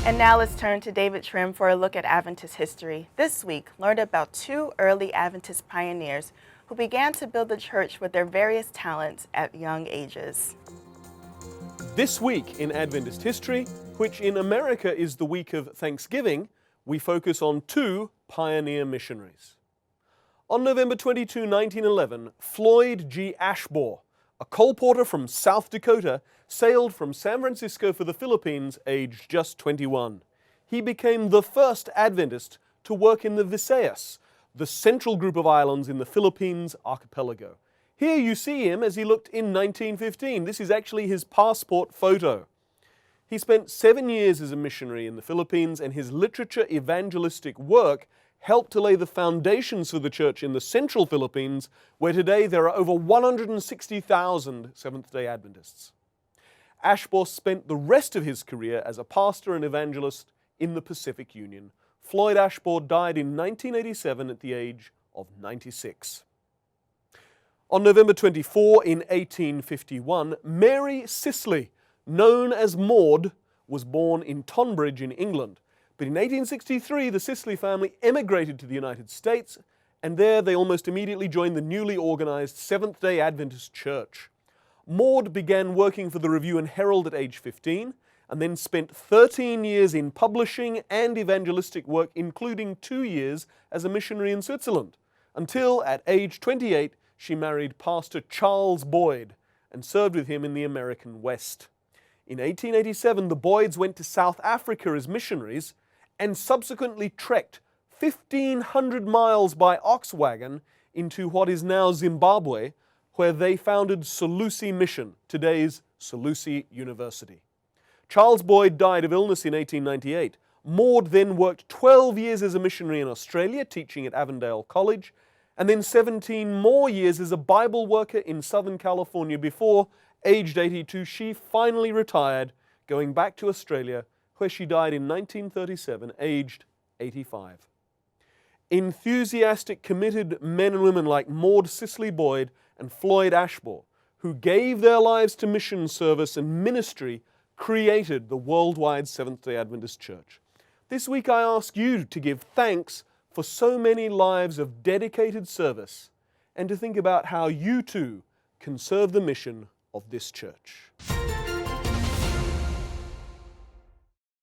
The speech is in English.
And now let's turn to David Trim for a look at Adventist history. This week, learn about two early Adventist pioneers who began to build the church with their various talents at young ages. This week in Adventist history, which in America is the week of Thanksgiving, we focus on two pioneer missionaries. On November 22, 1911, Floyd G. Ashbaugh, a coal porter from South Dakota, sailed from San Francisco for the Philippines aged just 21. He became the first Adventist to work in the Visayas, the central group of islands in the Philippines archipelago. Here you see him as he looked in 1915. This is actually his passport photo. He spent 7 years as a missionary in the Philippines, and his literature evangelistic work helped to lay the foundations for the church in the central Philippines, where today there are over 160,000 Seventh-day Adventists. Ashbaugh spent the rest of his career as a pastor and evangelist in the Pacific Union. Floyd Ashbaugh died in 1987 at the age of 96. On November 24, in 1851, Mary Sisley, known as Maud, was born in Tonbridge in England. But in 1863, the Sisley family emigrated to the United States, and there they almost immediately joined the newly organized Seventh-day Adventist Church. Maud began working for the Review and Herald at age 15, and then spent 13 years in publishing and evangelistic work, including 2 years as a missionary in Switzerland, until at age 28, she married Pastor Charles Boyd and served with him in the American West. In 1887, the Boyds went to South Africa as missionaries and subsequently trekked 1,500 miles by ox wagon into what is now Zimbabwe, where they founded Salusi Mission, today's Salusi University. Charles Boyd died of illness in 1898. Maud then worked 12 years as a missionary in Australia, teaching at Avondale College, and then 17 more years as a Bible worker in Southern California before, aged 82, she finally retired, going back to Australia, where she died in 1937, aged 85. Enthusiastic, committed men and women like Maud Sisley Boyd and Floyd Ashbaugh, who gave their lives to mission service and ministry, created the worldwide Seventh-day Adventist Church. This week I ask you to give thanks for so many lives of dedicated service, and to think about how you too can serve the mission of this church.